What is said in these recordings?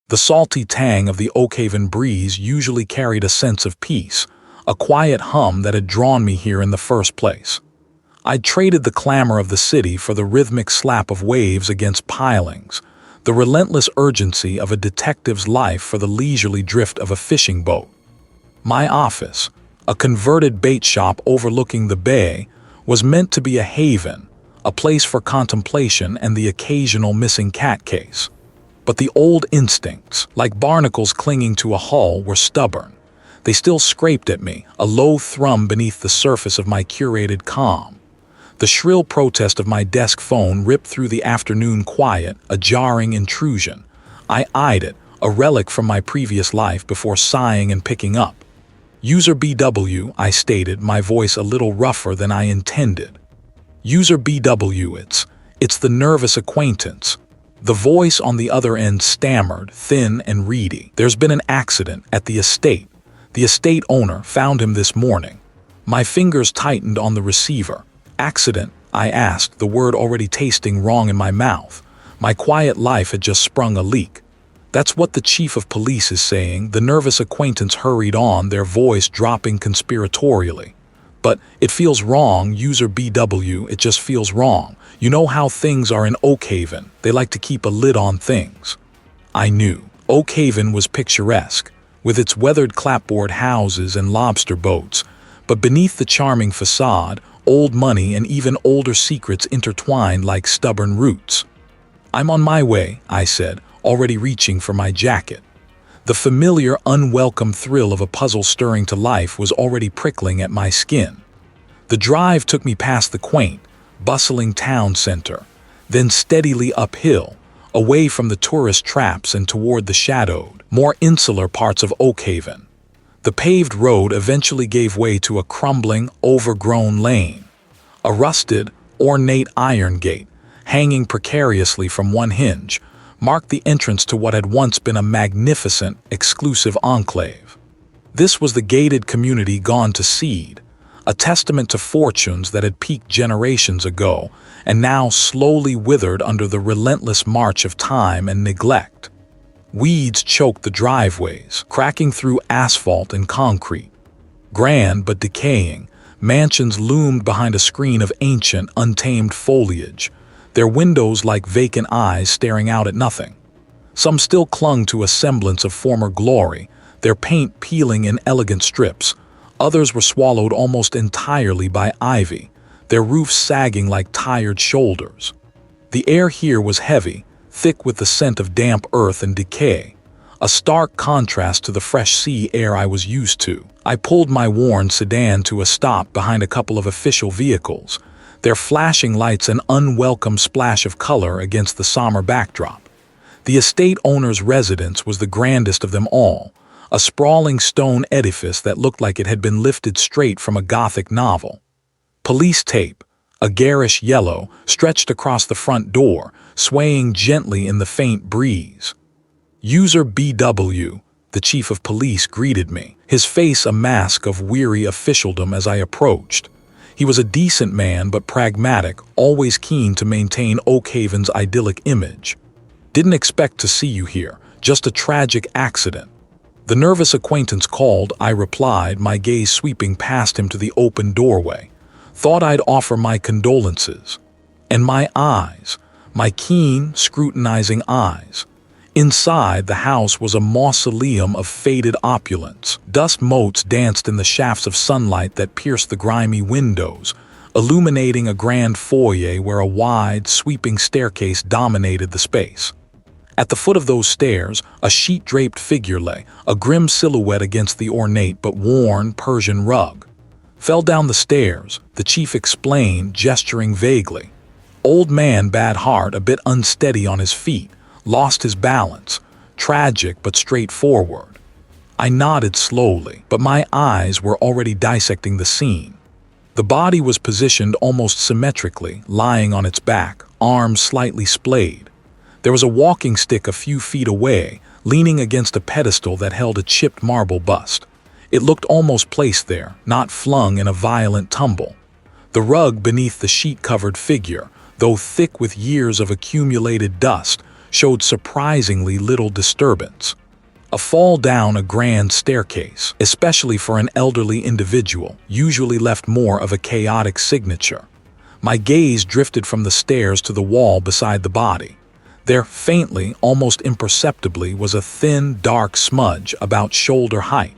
The salty tang of the Oakhaven breeze usually carried a sense of peace, a quiet hum that had drawn me here in the first place. I'd traded the clamor of the city for the rhythmic slap of waves against pilings, the relentless urgency of a detective's life for the leisurely drift of a fishing boat. My office, a converted bait shop overlooking the bay, was meant to be a haven, a place for contemplation and the occasional missing cat case. But the old instincts, like barnacles clinging to a hull, were stubborn. They still scraped at me, a low thrum beneath the surface of my curated calm. The shrill protest of my desk phone ripped through the afternoon quiet, a jarring intrusion. I eyed it, a relic from my previous life, before sighing and picking up. UserBW, I stated, my voice a little rougher than I intended. UserBW, it's the nervous acquaintance. The voice on the other end stammered, thin and reedy. There's been an accident at the estate. The estate owner found him this morning. My fingers tightened on the receiver. Accident? I asked, the word already tasting wrong in my mouth. My quiet life had just sprung a leak. That's what the chief of police is saying, the nervous acquaintance hurried on, their voice dropping conspiratorially. But it feels wrong, UserBW, it just feels wrong. You know how things are in Oakhaven. They like to keep a lid on things. I knew. Oakhaven was picturesque, with its weathered clapboard houses and lobster boats. But beneath the charming facade, old money and even older secrets intertwined like stubborn roots. I'm on my way, I said, already reaching for my jacket. The familiar, unwelcome thrill of a puzzle stirring to life was already prickling at my skin. The drive took me past the quaint, bustling town center, then steadily uphill, away from the tourist traps and toward the shadowed, more insular parts of Oakhaven. The paved road eventually gave way to a crumbling, overgrown lane. A rusted, ornate iron gate, hanging precariously from one hinge, marked the entrance to what had once been a magnificent, exclusive enclave. This was the gated community gone to seed, a testament to fortunes that had peaked generations ago and now slowly withered under the relentless march of time and neglect. Weeds choked the driveways, cracking through asphalt and concrete. Grand but decaying, mansions loomed behind a screen of ancient, untamed foliage, their windows like vacant eyes staring out at nothing. Some still clung to a semblance of former glory, their paint peeling in elegant strips. Others were swallowed almost entirely by ivy, their roofs sagging like tired shoulders. The air here was heavy, thick with the scent of damp earth and decay, a stark contrast to the fresh sea air I was used to. I pulled my worn sedan to a stop behind a couple of official vehicles, their flashing lights an unwelcome splash of color against the somber backdrop. The estate owner's residence was the grandest of them all, a sprawling stone edifice that looked like it had been lifted straight from a Gothic novel. Police tape, a garish yellow, stretched across the front door, swaying gently in the faint breeze. UserBW, the chief of police, greeted me, his face a mask of weary officialdom as I approached. He was a decent man but pragmatic, always keen to maintain Oakhaven's idyllic image. Didn't expect to see you here, just a tragic accident. The nervous acquaintance called, I replied, my gaze sweeping past him to the open doorway. Thought I'd offer my condolences. And my eyes, my keen, scrutinizing eyes. Inside, the house was a mausoleum of faded opulence. Dust motes danced in the shafts of sunlight that pierced the grimy windows, illuminating a grand foyer where a wide, sweeping staircase dominated the space. At the foot of those stairs, a sheet-draped figure lay, a grim silhouette against the ornate but worn Persian rug. Fell down the stairs, the chief explained, gesturing vaguely. Old man, bad heart, a bit unsteady on his feet. Lost his balance, tragic but straightforward. I nodded slowly, but my eyes were already dissecting the scene. The body was positioned almost symmetrically, lying on its back, arms slightly splayed. There was a walking stick a few feet away, leaning against a pedestal that held a chipped marble bust. It looked almost placed there, not flung in a violent tumble. The rug beneath the sheet-covered figure, though thick with years of accumulated dust, showed surprisingly little disturbance. A fall down a grand staircase, especially for an elderly individual, usually left more of a chaotic signature. My gaze drifted from the stairs to the wall beside the body. There, faintly, almost imperceptibly, was a thin, dark smudge about shoulder height.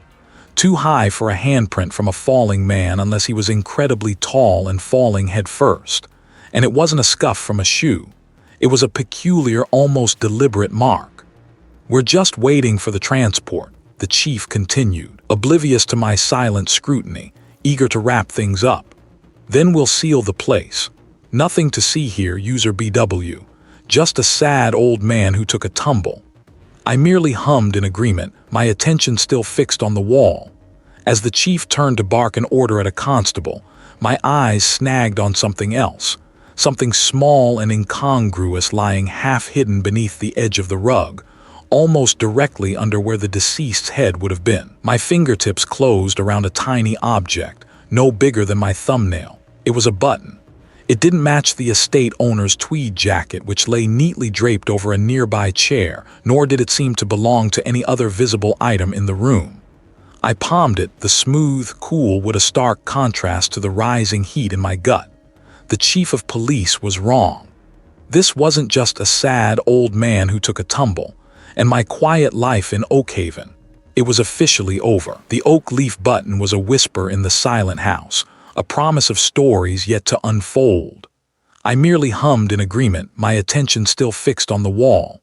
Too high for a handprint from a falling man unless he was incredibly tall and falling head first. And it wasn't a scuff from a shoe. It was a peculiar, almost deliberate mark. "We're just waiting for the transport," the chief continued, oblivious to my silent scrutiny, eager to wrap things up. "Then we'll seal the place. Nothing to see here, UserBW. Just a sad old man who took a tumble." I merely hummed in agreement, my attention still fixed on the wall. As the chief turned to bark an order at a constable, my eyes snagged on something else, something small and incongruous lying half-hidden beneath the edge of the rug, almost directly under where the deceased's head would have been. My fingertips closed around a tiny object, no bigger than my thumbnail. It was a button. It didn't match the estate owner's tweed jacket, which lay neatly draped over a nearby chair, nor did it seem to belong to any other visible item in the room. I palmed it, the smooth, cool, with a stark contrast to the rising heat in my gut. The chief of police was wrong. This wasn't just a sad old man who took a tumble, and my quiet life in Oakhaven. It was officially over. The oak leaf button was a whisper in the silent house, a promise of stories yet to unfold. I merely hummed in agreement, my attention still fixed on the wall.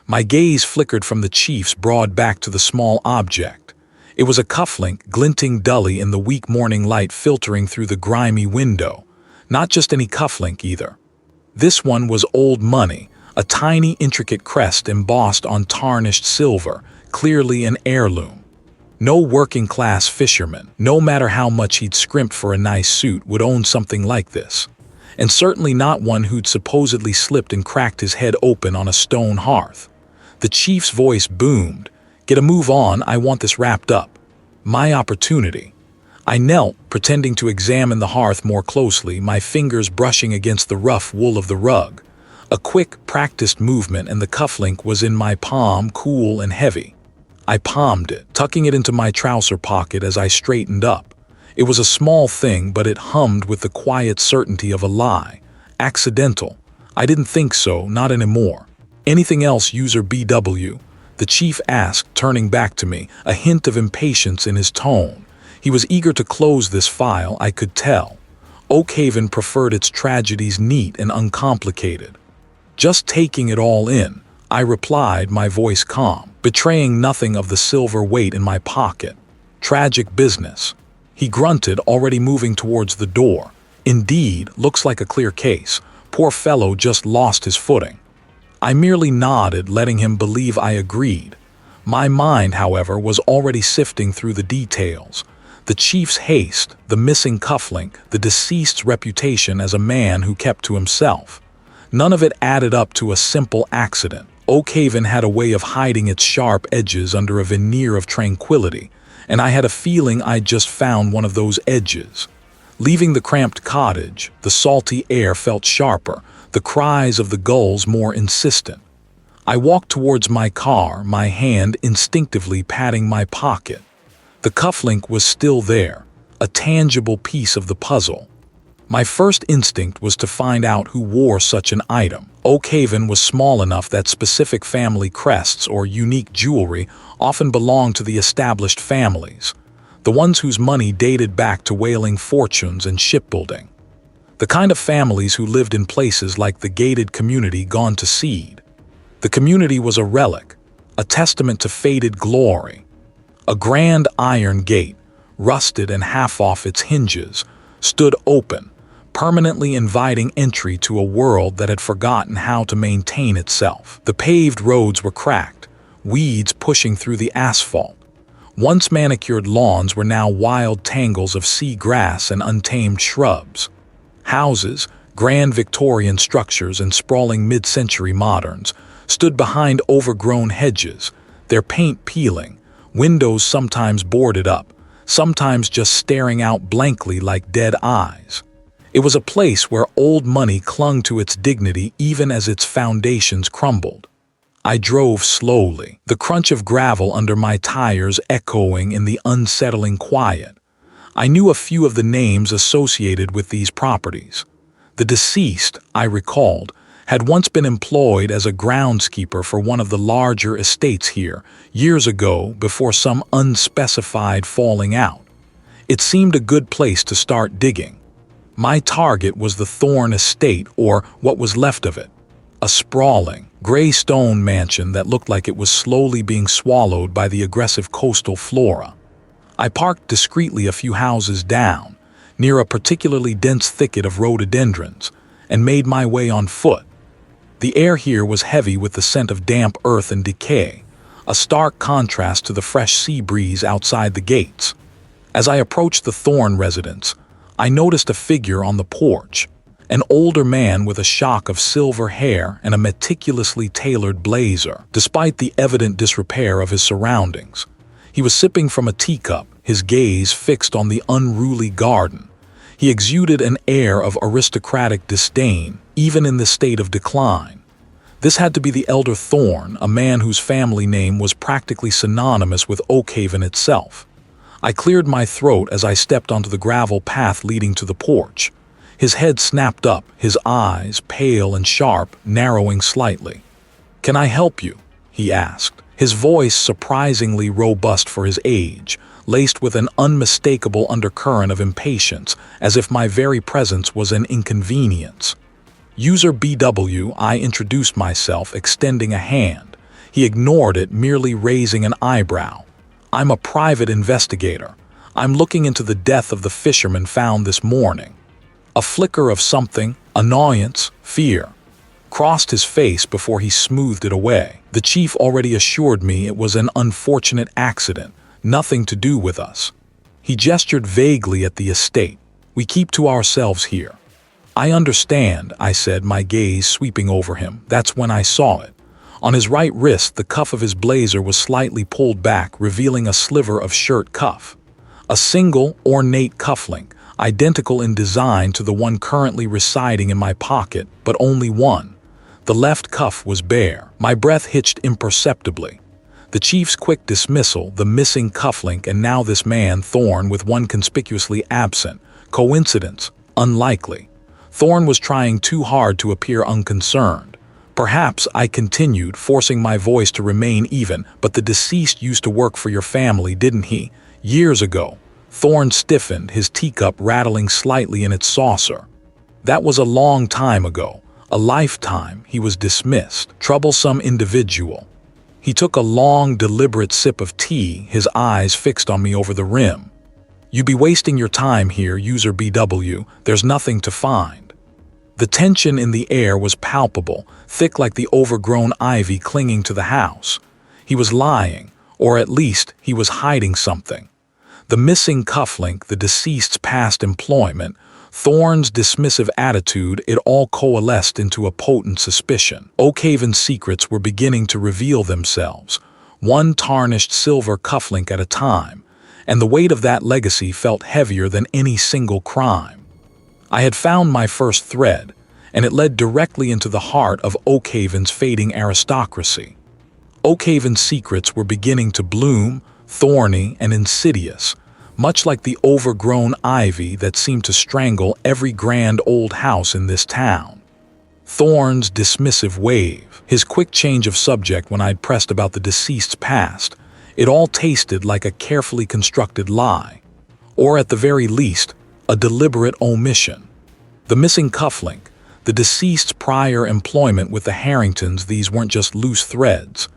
My gaze flickered from the chief's broad back to the small object. It was a cufflink, glinting dully in the weak morning light filtering through the grimy window. Not just any cufflink either. This one was old money, a tiny intricate crest embossed on tarnished silver, clearly an heirloom. No working-class fisherman, no matter how much he'd scrimped for a nice suit, would own something like this. And certainly not one who'd supposedly slipped and cracked his head open on a stone hearth. The chief's voice boomed, "Get a move on, I want this wrapped up." My opportunity. I knelt, pretending to examine the hearth more closely, my fingers brushing against the rough wool of the rug. A quick, practiced movement and the cufflink was in my palm, cool and heavy. I palmed it, tucking it into my trouser pocket as I straightened up. It was a small thing, but it hummed with the quiet certainty of a lie. Accidental. I didn't think so, not anymore. "Anything else, UserBW?" the chief asked, turning back to me, a hint of impatience in his tone. He was eager to close this file, I could tell. Oakhaven preferred its tragedies neat and uncomplicated. "Just taking it all in," I replied, my voice calm, betraying nothing of the silver weight in my pocket. "Tragic business." He grunted, already moving towards the door. "Indeed, looks like a clear case. Poor fellow just lost his footing." I merely nodded, letting him believe I agreed. My mind, however, was already sifting through the details. The chief's haste, the missing cufflink, the deceased's reputation as a man who kept to himself. None of it added up to a simple accident. Oakhaven had a way of hiding its sharp edges under a veneer of tranquility, and I had a feeling I'd just found one of those edges. Leaving the cramped cottage, the salty air felt sharper, the cries of the gulls more insistent. I walked towards my car, my hand instinctively patting my pocket. The cufflink was still there, a tangible piece of the puzzle. My first instinct was to find out who wore such an item. Oakhaven was small enough that specific family crests or unique jewelry often belonged to the established families, the ones whose money dated back to whaling fortunes and shipbuilding. The kind of families who lived in places like the gated community gone to seed. The community was a relic, a testament to faded glory. A grand iron gate, rusted and half off its hinges, stood open, permanently inviting entry to a world that had forgotten how to maintain itself. The paved roads were cracked, weeds pushing through the asphalt. Once manicured lawns were now wild tangles of sea grass and untamed shrubs. Houses, grand Victorian structures and sprawling mid-century moderns, stood behind overgrown hedges, their paint peeling, windows sometimes boarded up, sometimes just staring out blankly like dead eyes. It was a place where old money clung to its dignity even as its foundations crumbled. I drove slowly, the crunch of gravel under my tires echoing in the unsettling quiet. I knew a few of the names associated with these properties. The deceased, I recalled, had once been employed as a groundskeeper for one of the larger estates here, years ago before some unspecified falling out. It seemed a good place to start digging. My target was the Thorn estate, or what was left of it. A sprawling, gray stone mansion that looked like it was slowly being swallowed by the aggressive coastal flora. I parked discreetly a few houses down, near a particularly dense thicket of rhododendrons, and made my way on foot. The air here was heavy with the scent of damp earth and decay, a stark contrast to the fresh sea breeze outside the gates. As I approached the Thorn residence, I noticed a figure on the porch, an older man with a shock of silver hair and a meticulously tailored blazer, despite the evident disrepair of his surroundings. He was sipping from a teacup, his gaze fixed on the unruly garden. He exuded an air of aristocratic disdain, even in this state of decline. This had to be the elder Thorn, a man whose family name was practically synonymous with Oakhaven itself. I cleared my throat as I stepped onto the gravel path leading to the porch. His head snapped up, his eyes, pale and sharp, narrowing slightly. "Can I help you?" he asked, his voice surprisingly robust for his age, laced with an unmistakable undercurrent of impatience, as if my very presence was an inconvenience. "UserBW," I introduced myself, extending a hand. He ignored it, merely raising an eyebrow. "I'm a private investigator. I'm looking into the death of the fisherman found this morning." A flicker of something, annoyance, fear, crossed his face before he smoothed it away. The chief already assured me it was an unfortunate accident, nothing to do with us. He gestured vaguely at the estate. "We keep to ourselves here." "I understand," I said, my gaze sweeping over him. That's when I saw it. On his right wrist, the cuff of his blazer was slightly pulled back, revealing a sliver of shirt cuff. A single, ornate cufflink, identical in design to the one currently residing in my pocket, but only one. The left cuff was bare. My breath hitched imperceptibly. The chief's quick dismissal, the missing cufflink, and now this man, Thorn, with one conspicuously absent. Coincidence? Unlikely. Thorn was trying too hard to appear unconcerned. "Perhaps," I continued, forcing my voice to remain even, "but the deceased used to work for your family, didn't he? Years ago." Thorn stiffened, his teacup rattling slightly in its saucer. "That was a long time ago. A lifetime." He was dismissed. "Troublesome individual." He took a long, deliberate sip of tea, his eyes fixed on me over the rim. "You be wasting your time here, UserBW. There's nothing to find." The tension in the air was palpable, thick like the overgrown ivy clinging to the house. He was lying, or at least he was hiding something. The missing cufflink, the deceased's past employment, Thorn's dismissive attitude, it all coalesced into a potent suspicion. Oakhaven's secrets were beginning to reveal themselves, one tarnished silver cufflink at a time, and the weight of that legacy felt heavier than any single crime. I had found my first thread, and it led directly into the heart of Oakhaven's fading aristocracy. Oakhaven's secrets were beginning to bloom, thorny and insidious, much like the overgrown ivy that seemed to strangle every grand old house in this town. Thorn's dismissive wave, his quick change of subject when I'd pressed about the deceased's past, it all tasted like a carefully constructed lie, or at the very least, a deliberate omission. The missing cufflink, the deceased's prior employment with the Harringtons, these weren't just loose threads.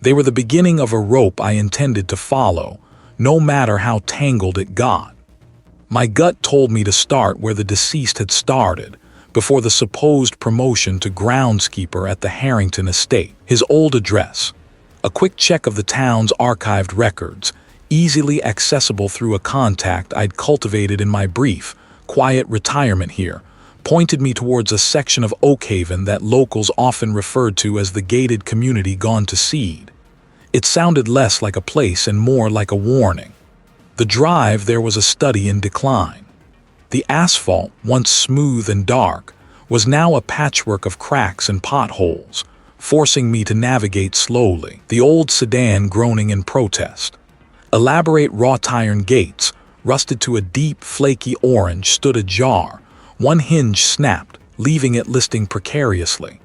They were the beginning of a rope I intended to follow, no matter how tangled it got. My gut told me to start where the deceased had started, before the supposed promotion to groundskeeper at the Harrington estate. His old address, a quick check of the town's archived records, easily accessible through a contact I'd cultivated in my brief, quiet retirement here, pointed me towards a section of Oakhaven that locals often referred to as the gated community gone to seed. It sounded less like a place and more like a warning. The drive there was a study in decline. The asphalt, once smooth and dark, was now a patchwork of cracks and potholes, forcing me to navigate slowly, the old sedan groaning in protest. Elaborate wrought-iron gates, rusted to a deep, flaky orange, stood ajar. One hinge snapped, leaving it listing precariously.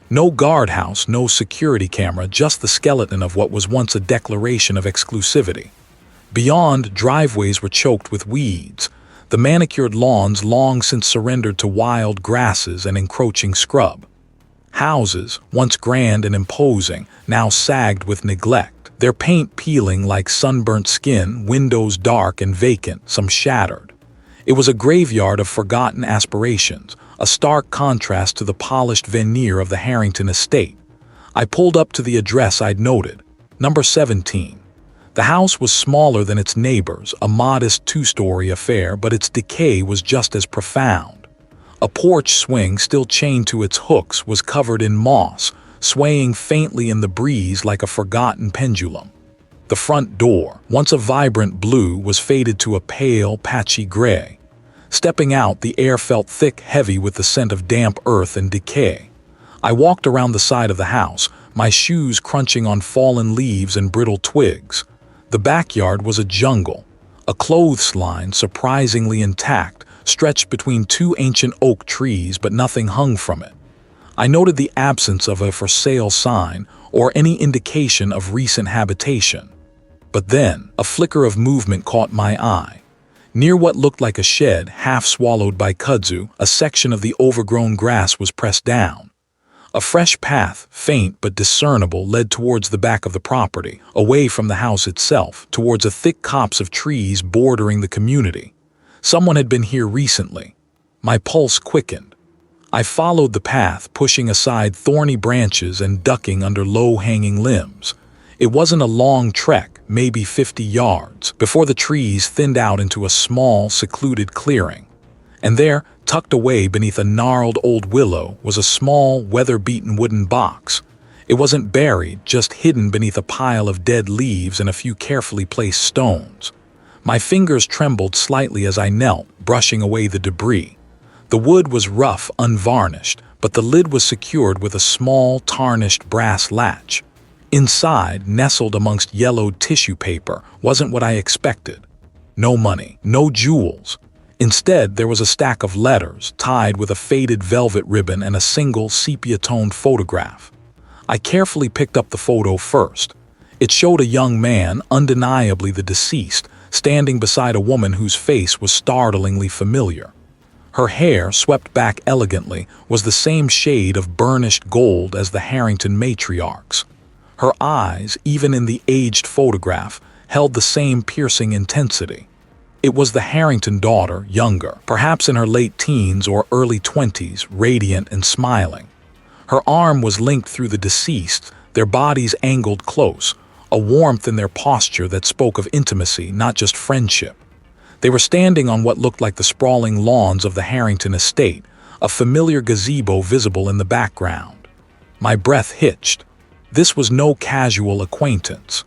No guardhouse, no security camera, just the skeleton of what was once a declaration of exclusivity. Beyond, driveways were choked with weeds, the manicured lawns long since surrendered to wild grasses and encroaching scrub. Houses, once grand and imposing, now sagged with neglect, their paint peeling like sunburnt skin, windows dark and vacant, some shattered. It was a graveyard of forgotten aspirations, a stark contrast to the polished veneer of the Harrington estate. I pulled up to the address I'd noted, number 17. The house was smaller than its neighbors, a modest two-story affair, but its decay was just as profound. A porch swing, still chained to its hooks, was covered in moss, swaying faintly in the breeze like a forgotten pendulum. The front door, once a vibrant blue, was faded to a pale, patchy gray. Stepping out, the air felt thick, heavy with the scent of damp earth and decay. I walked around the side of the house, my shoes crunching on fallen leaves and brittle twigs. The backyard was a jungle. A clothesline, surprisingly intact, stretched between two ancient oak trees, but nothing hung from it. I noted the absence of a for sale sign or any indication of recent habitation. But then, a flicker of movement caught my eye. Near what looked like a shed, half swallowed by kudzu, a section of the overgrown grass was pressed down. A fresh path, faint but discernible, led towards the back of the property, away from the house itself, towards a thick copse of trees bordering the community. Someone had been here recently. My pulse quickened. I followed the path, pushing aside thorny branches and ducking under low-hanging limbs. It wasn't a long trek, maybe 50 yards, before the trees thinned out into a small, secluded clearing. And there, tucked away beneath a gnarled old willow, was a small, weather-beaten wooden box. It wasn't buried, just hidden beneath a pile of dead leaves and a few carefully placed stones. My fingers trembled slightly as I knelt, brushing away the debris. The wood was rough, unvarnished, but the lid was secured with a small, tarnished brass latch. Inside, nestled amongst yellowed tissue paper, wasn't what I expected. No money, no jewels. Instead, there was a stack of letters, tied with a faded velvet ribbon and a single sepia-toned photograph. I carefully picked up the photo first. It showed a young man, undeniably the deceased, standing beside a woman whose face was startlingly familiar. Her hair, swept back elegantly, was the same shade of burnished gold as the Harrington matriarchs. Her eyes, even in the aged photograph, held the same piercing intensity. It was the Harrington daughter, younger, perhaps in her late teens or early 20s, radiant and smiling. Her arm was linked through the deceased, their bodies angled close, a warmth in their posture that spoke of intimacy, not just friendship. They were standing on what looked like the sprawling lawns of the Harrington estate, a familiar gazebo visible in the background. My breath hitched. This was no casual acquaintance.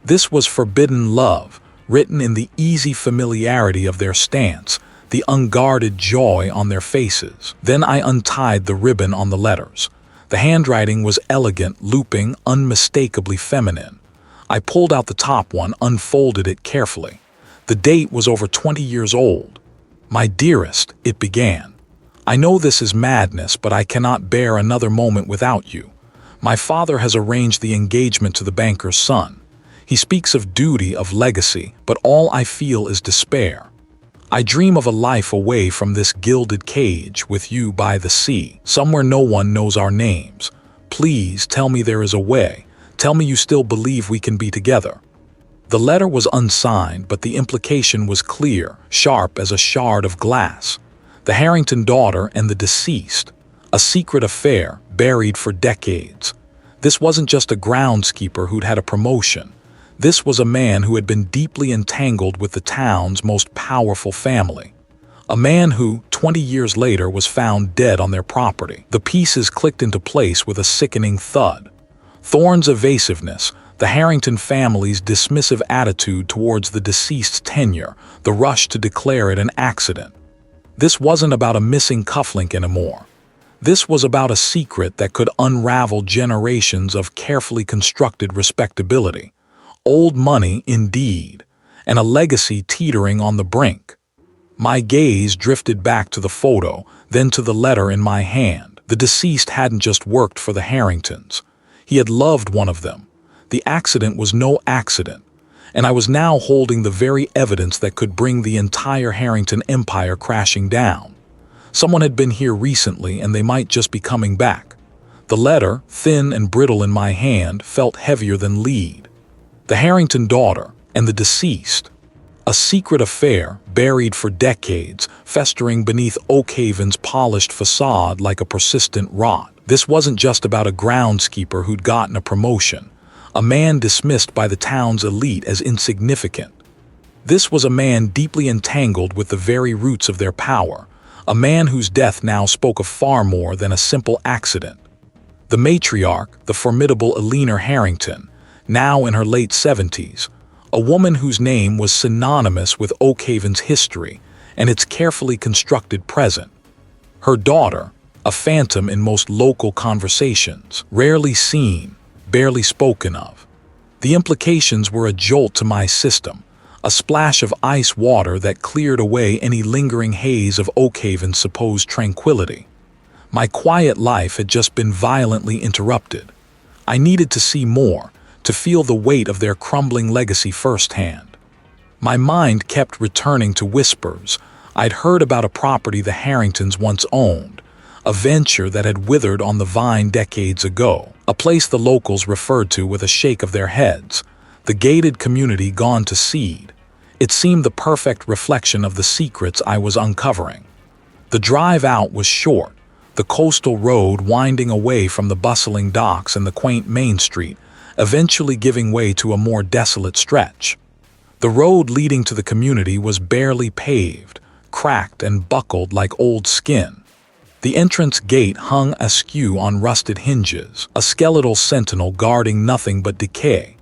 This was forbidden love, written in the easy familiarity of their stance, the unguarded joy on their faces. Then I untied the ribbon on the letters. The handwriting was elegant, looping, unmistakably feminine. I pulled out the top one, unfolded it carefully. The date was over 20 years old. "My dearest," it began. "I know this is madness, but I cannot bear another moment without you. My father has arranged the engagement to the banker's son. He speaks of duty, of legacy, but all I feel is despair. I dream of a life away from this gilded cage, with you by the sea, somewhere no one knows our names. Please tell me there is a way. Tell me you still believe we can be together." The letter was unsigned, but the implication was clear, sharp as a shard of glass. The Harrington daughter and the deceased. A secret affair, buried for decades. This wasn't just a groundskeeper who'd had a promotion. This was a man who had been deeply entangled with the town's most powerful family. A man who, 20 years later, was found dead on their property. The pieces clicked into place with a sickening thud. Thorne's evasiveness, the Harrington family's dismissive attitude towards the deceased's tenure, the rush to declare it an accident. This wasn't about a missing cufflink anymore. This was about a secret that could unravel generations of carefully constructed respectability. Old money, indeed, and a legacy teetering on the brink. My gaze drifted back to the photo, then to the letter in my hand. The deceased hadn't just worked for the Harringtons. He had loved one of them. The accident was no accident, and I was now holding the very evidence that could bring the entire Harrington empire crashing down. Someone had been here recently, and they might just be coming back. The letter, thin and brittle in my hand, felt heavier than lead. The Harrington daughter and the deceased. A secret affair, buried for decades, festering beneath Oakhaven's polished facade like a persistent rot. This wasn't just about a groundskeeper who'd gotten a promotion, a man dismissed by the town's elite as insignificant. This was a man deeply entangled with the very roots of their power, a man whose death now spoke of far more than a simple accident. The matriarch, the formidable Eleanor Harrington, now in her late 70s, a woman whose name was synonymous with Oakhaven's history and its carefully constructed present. Her daughter, a phantom in most local conversations, rarely seen, barely spoken of. The implications were a jolt to my system, a splash of ice water that cleared away any lingering haze of Oakhaven's supposed tranquility. My quiet life had just been violently interrupted. I needed to see more, to feel the weight of their crumbling legacy firsthand. My mind kept returning to whispers. I'd heard about a property the Harringtons once owned, a venture that had withered on the vine decades ago, a place the locals referred to with a shake of their heads, the gated community gone to seed. It seemed the perfect reflection of the secrets I was uncovering. The drive out was short, the coastal road winding away from the bustling docks and the quaint Main Street, eventually giving way to a more desolate stretch. The road leading to the community was barely paved, cracked and buckled like old skin. The entrance gate hung askew on rusted hinges, a skeletal sentinel guarding nothing but decay.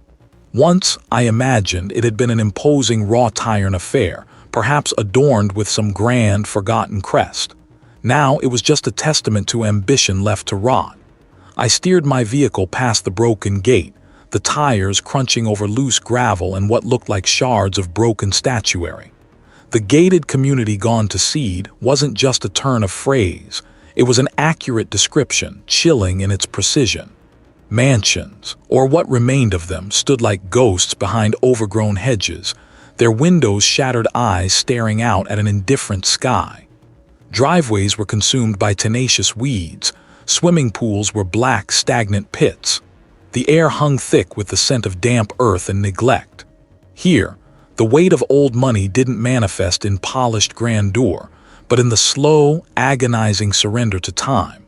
Once, I imagined, it had been an imposing wrought iron affair, perhaps adorned with some grand, forgotten crest. Now it was just a testament to ambition left to rot. I steered my vehicle past the broken gate, the tires crunching over loose gravel and what looked like shards of broken statuary. The gated community gone to seed wasn't just a turn of phrase. It was an accurate description, chilling in its precision. Mansions, or what remained of them, stood like ghosts behind overgrown hedges, their windows shattered eyes staring out at an indifferent sky. Driveways were consumed by tenacious weeds. Swimming pools were black, stagnant pits. The air hung thick with the scent of damp earth and neglect. Here, the weight of old money didn't manifest in polished grandeur, but in the slow, agonizing surrender to time.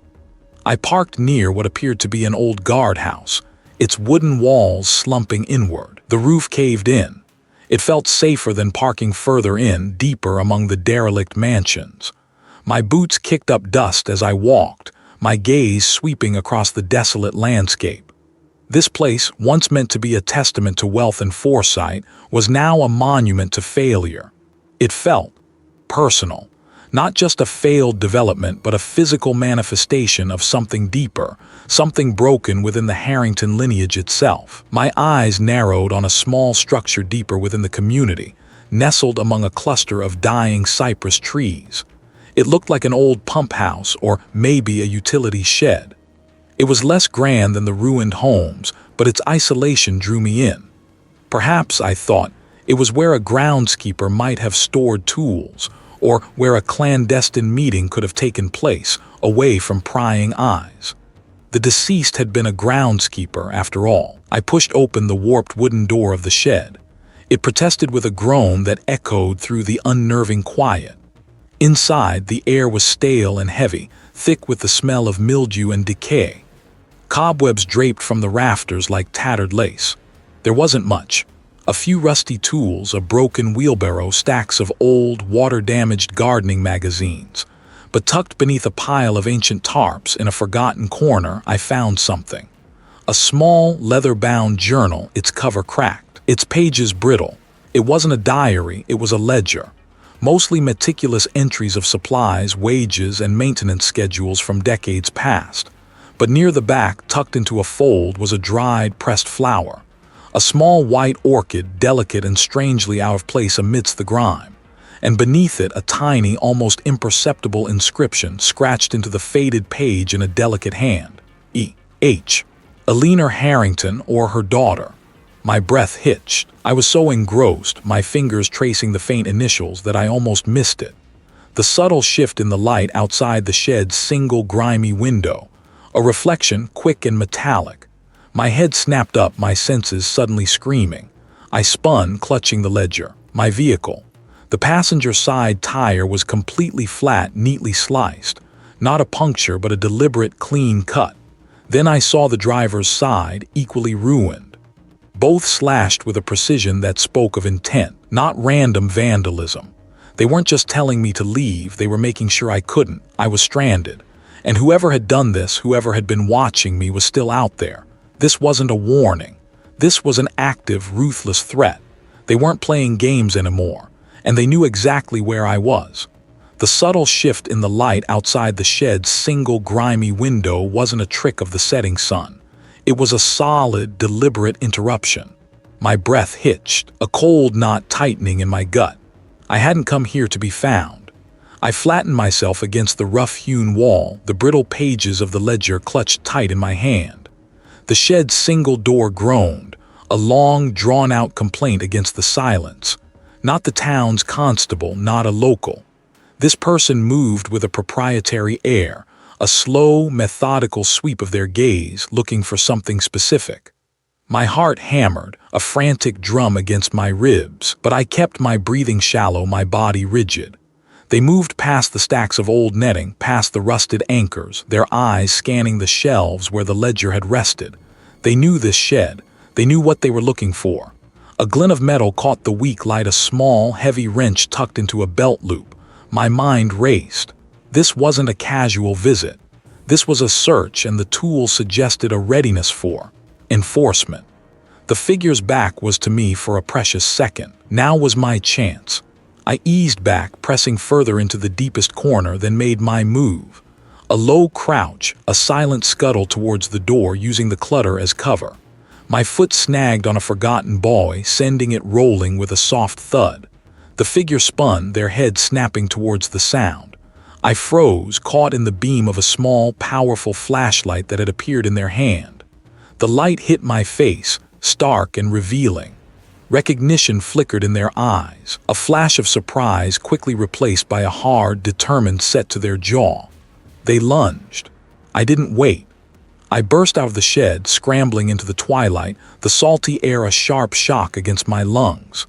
I parked near what appeared to be an old guardhouse, its wooden walls slumping inward, the roof caved in. It felt safer than parking further in, deeper among the derelict mansions. My boots kicked up dust as I walked, my gaze sweeping across the desolate landscape. This place, once meant to be a testament to wealth and foresight, was now a monument to failure. It felt personal, not just a failed development, but a physical manifestation of something deeper, something broken within the Harrington lineage itself. My eyes narrowed on a small structure deeper within the community, nestled among a cluster of dying cypress trees. It looked like an old pump house or maybe a utility shed. It was less grand than the ruined homes, but its isolation drew me in. Perhaps, I thought, it was where a groundskeeper might have stored tools, or where a clandestine meeting could have taken place, away from prying eyes. The deceased had been a groundskeeper, after all. I pushed open the warped wooden door of the shed. It protested with a groan that echoed through the unnerving quiet. Inside, the air was stale and heavy, thick with the smell of mildew and decay. Cobwebs draped from the rafters like tattered lace. There wasn't much. A few rusty tools, a broken wheelbarrow, stacks of old, water-damaged gardening magazines. But tucked beneath a pile of ancient tarps in a forgotten corner, I found something. A small, leather-bound journal, its cover cracked, its pages brittle. It wasn't a diary, it was a ledger. mostly meticulous entries of supplies, wages, and maintenance schedules from decades past. But near the back, tucked into a fold, was a dried, pressed flower. A small white orchid, delicate and strangely out of place amidst the grime. And beneath it, a tiny, almost imperceptible inscription scratched into the faded page in a delicate hand. E.H. Eleanor Harrington or her daughter. My breath hitched. I was so engrossed, my fingers tracing the faint initials, that I almost missed it. The subtle shift in the light outside the shed's single grimy window. A reflection, quick and metallic. My head snapped up, my senses suddenly screaming. I spun, clutching the ledger. My vehicle. The passenger side tire was completely flat, neatly sliced. Not a puncture, but a deliberate, clean cut. Then I saw the driver's side, equally ruined. Both slashed with a precision that spoke of intent, not random vandalism. They weren't just telling me to leave, they were making sure I couldn't. I was stranded. And whoever had done this, whoever had been watching me, was still out there. This wasn't a warning. This was an active, ruthless threat. They weren't playing games anymore, and they knew exactly where I was. The subtle shift in the light outside the shed's single grimy window wasn't a trick of the setting sun. It was a solid, deliberate interruption. My breath hitched, a cold knot tightening in my gut. I hadn't come here to be found. I flattened myself against the rough-hewn wall, the brittle pages of the ledger clutched tight in my hand. The shed's single door groaned, a long, drawn-out complaint against the silence. Not the town's constable, not a local. This person moved with a proprietary air, a slow, methodical sweep of their gaze, looking for something specific. My heart hammered, a frantic drum against my ribs, but I kept my breathing shallow, my body rigid. They moved past the stacks of old netting, past the rusted anchors, their eyes scanning the shelves where the ledger had rested. They knew this shed. They knew what they were looking for. A glint of metal caught the weak light, a small, heavy wrench tucked into a belt loop. My mind raced. This wasn't a casual visit. This was a search, and the tool suggested a readiness for enforcement. The figure's back was to me for a precious second. Now was my chance. I eased back, pressing further into the deepest corner, then made my move. A low crouch, a silent scuttle towards the door, using the clutter as cover. My foot snagged on a forgotten buoy, sending it rolling with a soft thud. The figure spun, their head snapping towards the sound. I froze, caught in the beam of a small, powerful flashlight that had appeared in their hand. The light hit my face, stark and revealing. Recognition flickered in their eyes, a flash of surprise quickly replaced by a hard, determined set to their jaw. They lunged. I didn't wait. I burst out of the shed, scrambling into the twilight, the salty air a sharp shock against my lungs.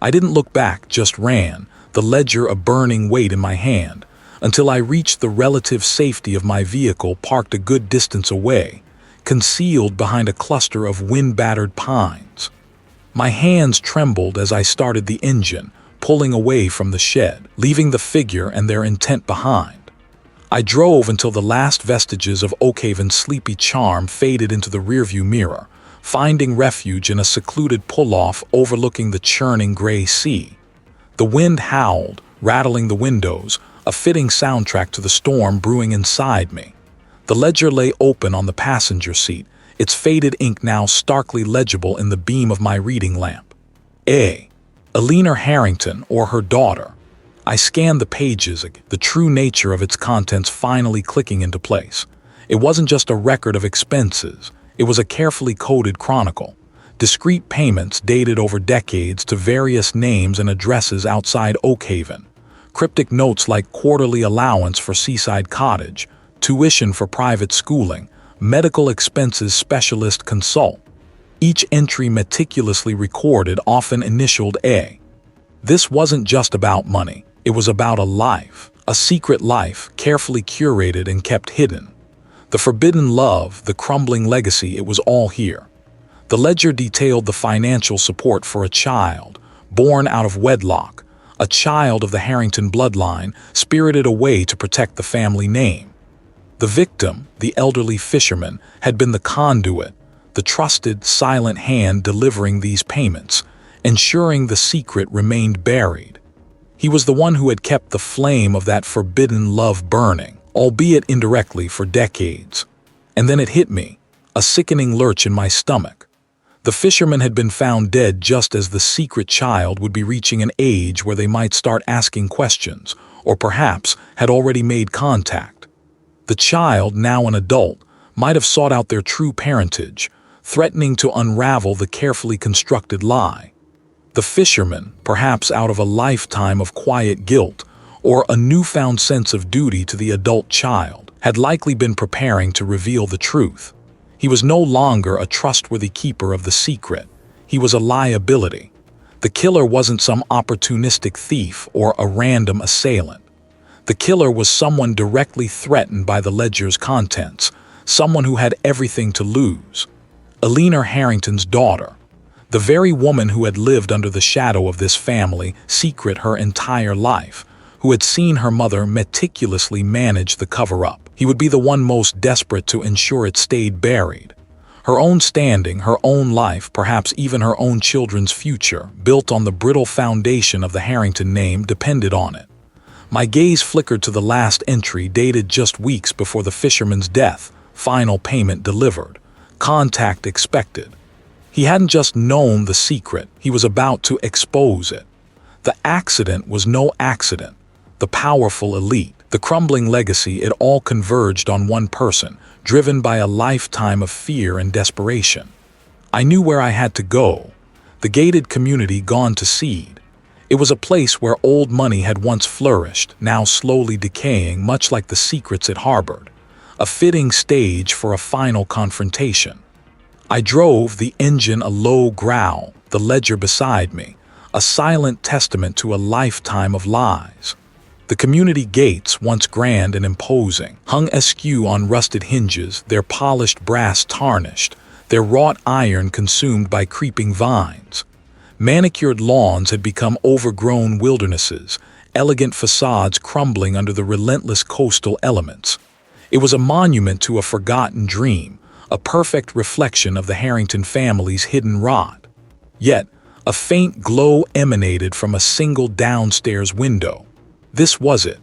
I didn't look back, just ran, the ledger a burning weight in my hand, until I reached the relative safety of my vehicle parked a good distance away, concealed behind a cluster of wind-battered pines. My hands trembled as I started the engine, pulling away from the shed, leaving the figure and their intent behind. I drove until the last vestiges of Oakhaven's sleepy charm faded into the rearview mirror, finding refuge in a secluded pull-off overlooking the churning gray sea. The wind howled, rattling the windows, a fitting soundtrack to the storm brewing inside me. The ledger lay open on the passenger seat, its faded ink now starkly legible in the beam of my reading lamp. Eleanor Harrington or her daughter. I scanned the pages, the true nature of its contents finally clicking into place. It wasn't just a record of expenses. It was a carefully coded chronicle. Discrete payments dated over decades to various names and addresses outside Oakhaven. Cryptic notes like quarterly allowance for seaside cottage, tuition for private schooling, medical expenses specialist consult. Each entry meticulously recorded, often initialed A. This wasn't just about money. It was about a life, a secret life, carefully curated and kept hidden. The forbidden love, the crumbling legacy, it was all here. The ledger detailed the financial support for a child, born out of wedlock, a child of the Harrington bloodline, spirited away to protect the family name. The victim, the elderly fisherman, had been the conduit, the trusted, silent hand delivering these payments, ensuring the secret remained buried. He was the one who had kept the flame of that forbidden love burning, albeit indirectly, for decades. And then it hit me, a sickening lurch in my stomach. The fisherman had been found dead just as the secret child would be reaching an age where they might start asking questions, or perhaps had already made contact. The child, now an adult, might have sought out their true parentage, threatening to unravel the carefully constructed lie. The fisherman, perhaps out of a lifetime of quiet guilt or a newfound sense of duty to the adult child, had likely been preparing to reveal the truth. He was no longer a trustworthy keeper of the secret. He was a liability. The killer wasn't some opportunistic thief or a random assailant. The killer was someone directly threatened by the ledger's contents, someone who had everything to lose. Eleanor Harrington's daughter, the very woman who had lived under the shadow of this family secret her entire life, who had seen her mother meticulously manage the cover-up. He would be the one most desperate to ensure it stayed buried. Her own standing, her own life, perhaps even her own children's future, built on the brittle foundation of the Harrington name, depended on it. My gaze flickered to the last entry, dated just weeks before the fisherman's death, final payment delivered, contact expected. He hadn't just known the secret, he was about to expose it. The accident was no accident. The powerful elite, the crumbling legacy, it all converged on one person, driven by a lifetime of fear and desperation. I knew where I had to go. The gated community gone to seed. It was a place where old money had once flourished, now slowly decaying, much like the secrets it harbored. A fitting stage for a final confrontation. I drove, the engine a low growl, the ledger beside me, a silent testament to a lifetime of lies. The community gates, once grand and imposing, hung askew on rusted hinges, their polished brass tarnished, their wrought iron consumed by creeping vines. Manicured lawns had become overgrown wildernesses, elegant facades crumbling under the relentless coastal elements. It was a monument to a forgotten dream, a perfect reflection of the Harrington family's hidden rot. Yet, a faint glow emanated from a single downstairs window. This was it.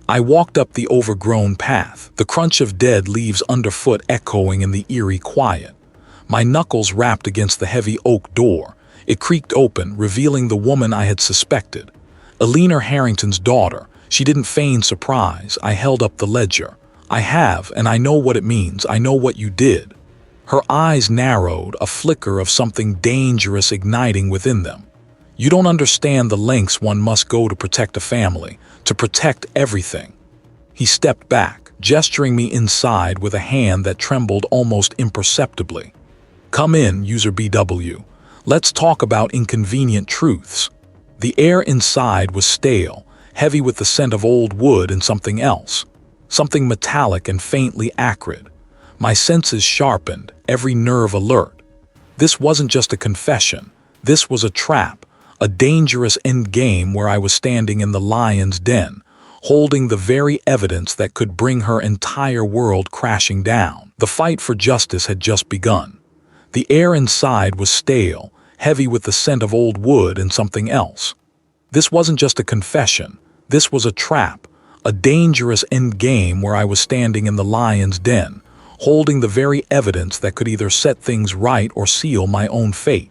I walked up the overgrown path, the crunch of dead leaves underfoot echoing in the eerie quiet. My knuckles rapped against the heavy oak door. It creaked open, revealing the woman I had suspected. Eleanor Harrington's daughter. She didn't feign surprise. I held up the ledger. I have, and I know what it means. I know what you did. Her eyes narrowed, a flicker of something dangerous igniting within them. You don't understand the lengths one must go to protect a family, to protect everything. He stepped back, gesturing me inside with a hand that trembled almost imperceptibly. Come in, UserBW. Let's talk about inconvenient truths. The air inside was stale, heavy with the scent of old wood and something else. Something metallic and faintly acrid. My senses sharpened, every nerve alert. This wasn't just a confession. This was a trap, a dangerous endgame where I was standing in the lion's den, holding the very evidence that could bring her entire world crashing down. The fight for justice had just begun. The air inside was stale, heavy with the scent of old wood and something else. This wasn't just a confession. This was a trap. A dangerous endgame where I was standing in the lion's den, holding the very evidence that could either set things right or seal my own fate.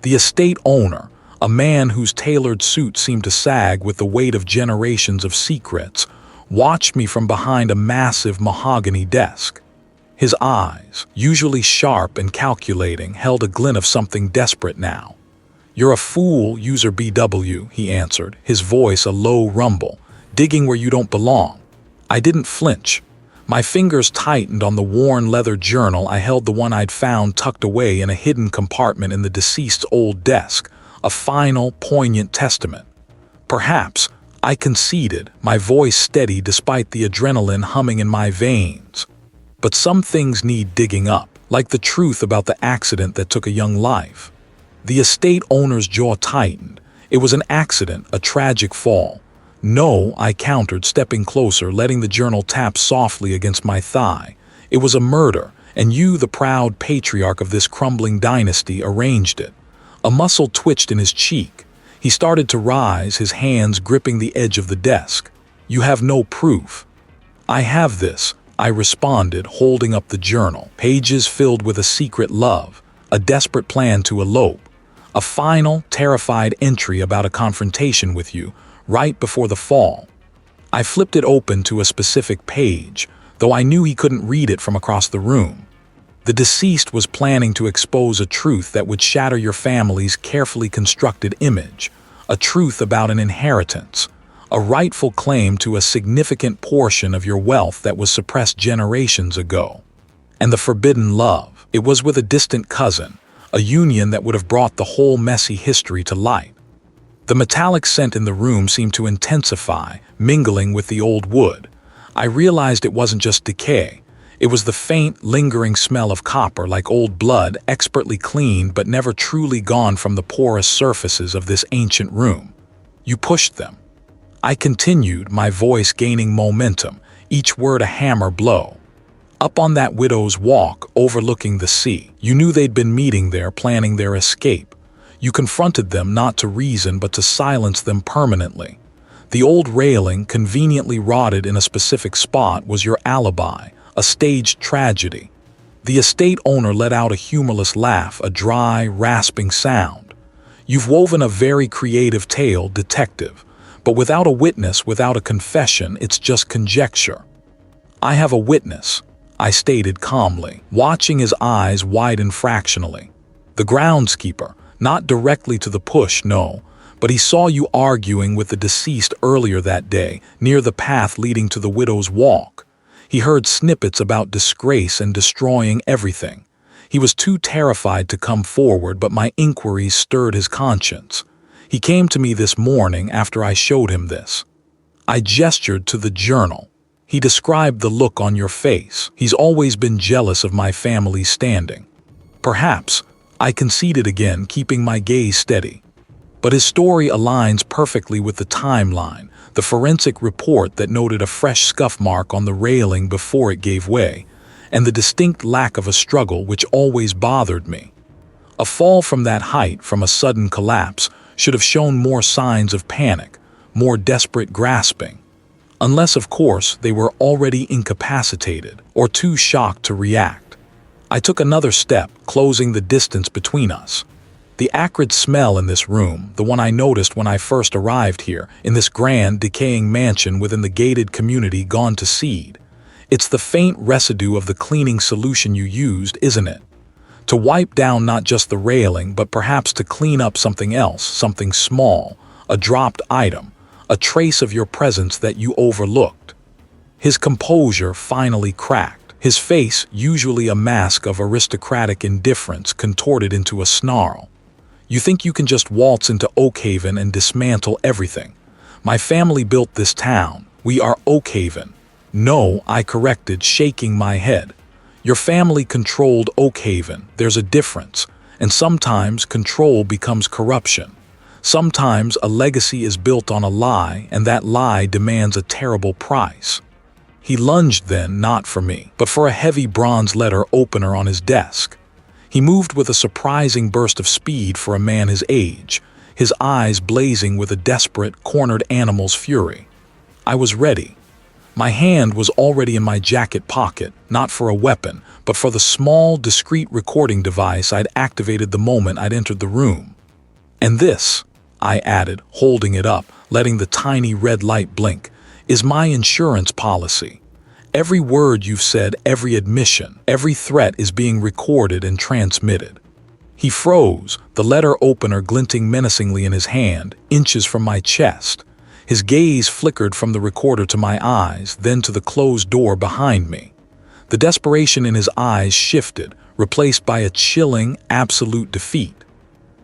The estate owner, a man whose tailored suit seemed to sag with the weight of generations of secrets, watched me from behind a massive mahogany desk. His eyes, usually sharp and calculating, held a glint of something desperate now. "You're a fool, UserBW," he answered, his voice a low rumble. "Digging where you don't belong." I didn't flinch. My fingers tightened on the worn leather journal. I held the one I'd found tucked away in a hidden compartment in the deceased's old desk, a final, poignant testament. Perhaps, I conceded, my voice steady despite the adrenaline humming in my veins. But some things need digging up, like the truth about the accident that took a young life. The estate owner's jaw tightened. It was an accident, a tragic fall. "No," I countered, stepping closer, letting the journal tap softly against my thigh. "It was a murder, and you, the proud patriarch of this crumbling dynasty, arranged it." A muscle twitched in his cheek. He started to rise, his hands gripping the edge of the desk. "You have no proof." "I have this," I responded, holding up the journal. Pages filled with a secret love, a desperate plan to elope, a final, terrified entry about a confrontation with you, right before the fall. I flipped it open to a specific page, though I knew he couldn't read it from across the room. The deceased was planning to expose a truth that would shatter your family's carefully constructed image, a truth about an inheritance, a rightful claim to a significant portion of your wealth that was suppressed generations ago. And the forbidden love, it was with a distant cousin, a union that would have brought the whole messy history to light. The metallic scent in the room seemed to intensify, mingling with the old wood. I realized it wasn't just decay. It was the faint, lingering smell of copper, like old blood, expertly cleaned but never truly gone from the porous surfaces of this ancient room. "You pushed them." I continued, my voice gaining momentum, each word a hammer blow. "Up on that widow's walk, overlooking the sea. You knew they'd been meeting there, planning their escape. You confronted them not to reason but to silence them permanently. The old railing, conveniently rotted in a specific spot, was your alibi, a staged tragedy." The estate owner let out a humorless laugh, a dry, rasping sound. "You've woven a very creative tale, detective, but without a witness, without a confession, it's just conjecture." "I have a witness," I stated calmly, watching his eyes widen fractionally. "The groundskeeper, not directly to the push, no, but he saw you arguing with the deceased earlier that day, near the path leading to the widow's walk. He heard snippets about disgrace and destroying everything. He was too terrified to come forward, but my inquiries stirred his conscience. He came to me this morning after I showed him this." I gestured to the journal. "He described the look on your face. He's always been jealous of my family's standing." "Perhaps," I conceded again, keeping my gaze steady. "But his story aligns perfectly with the timeline, the forensic report that noted a fresh scuff mark on the railing before it gave way, and the distinct lack of a struggle which always bothered me. A fall from that height, from a sudden collapse, should have shown more signs of panic, more desperate grasping. Unless, of course, they were already incapacitated or too shocked to react." I took another step, closing the distance between us. The acrid smell in this room, the one I noticed when I first arrived here, in this grand, decaying mansion within the gated community gone to seed. It's the faint residue of the cleaning solution you used, isn't it? To wipe down not just the railing, but perhaps to clean up something else, something small, a dropped item, a trace of your presence that you overlooked. His composure finally cracked. His face, usually a mask of aristocratic indifference, contorted into a snarl. "You think you can just waltz into Oakhaven and dismantle everything? My family built this town. We are Oakhaven." "No," I corrected, shaking my head. "Your family controlled Oakhaven. There's a difference. And sometimes control becomes corruption. Sometimes a legacy is built on a lie, and that lie demands a terrible price." He lunged then, not for me, but for a heavy bronze letter opener on his desk. He moved with a surprising burst of speed for a man his age, his eyes blazing with a desperate, cornered animal's fury. I was ready. My hand was already in my jacket pocket, not for a weapon, but for the small, discreet recording device I'd activated the moment I'd entered the room. "And this," I added, holding it up, letting the tiny red light blink, "is my insurance policy. Every word you've said, every admission, every threat is being recorded and transmitted." He froze, the letter opener glinting menacingly in his hand, inches from my chest. His gaze flickered from the recorder to my eyes, then to the closed door behind me. The desperation in his eyes shifted, replaced by a chilling, absolute defeat.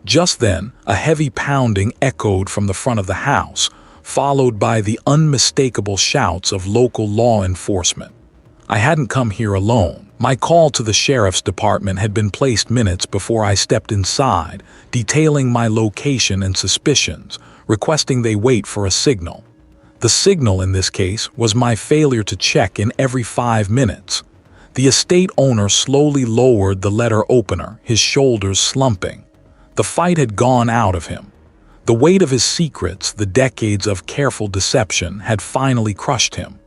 Just then, a heavy pounding echoed from the front of the house, followed by the unmistakable shouts of local law enforcement. I hadn't come here alone. My call to the sheriff's department had been placed minutes before I stepped inside, detailing my location and suspicions, requesting they wait for a signal. The signal in this case was my failure to check in every 5 minutes. The estate owner slowly lowered the letter opener, his shoulders slumping. The fight had gone out of him. The weight of his secrets, the decades of careful deception, had finally crushed him.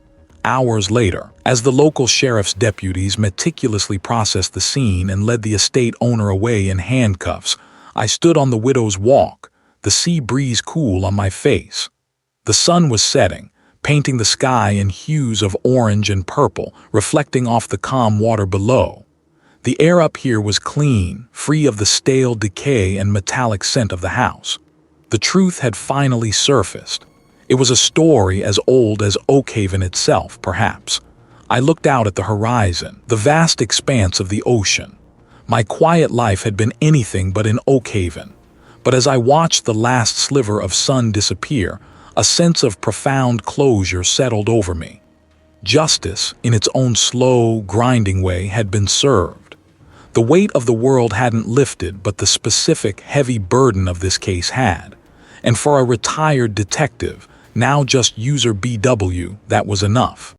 Hours later, as the local sheriff's deputies meticulously processed the scene and led the estate owner away in handcuffs, I stood on the widow's walk, the sea breeze cool on my face. The sun was setting, painting the sky in hues of orange and purple, reflecting off the calm water below. The air up here was clean, free of the stale decay and metallic scent of the house. The truth had finally surfaced. It was a story as old as Oakhaven itself, perhaps. I looked out at the horizon, the vast expanse of the ocean. My quiet life had been anything but in Oakhaven. But as I watched the last sliver of sun disappear, a sense of profound closure settled over me. Justice, in its own slow, grinding way, had been served. The weight of the world hadn't lifted, but the specific, heavy burden of this case had. And for a retired detective, now just UserBW, that was enough.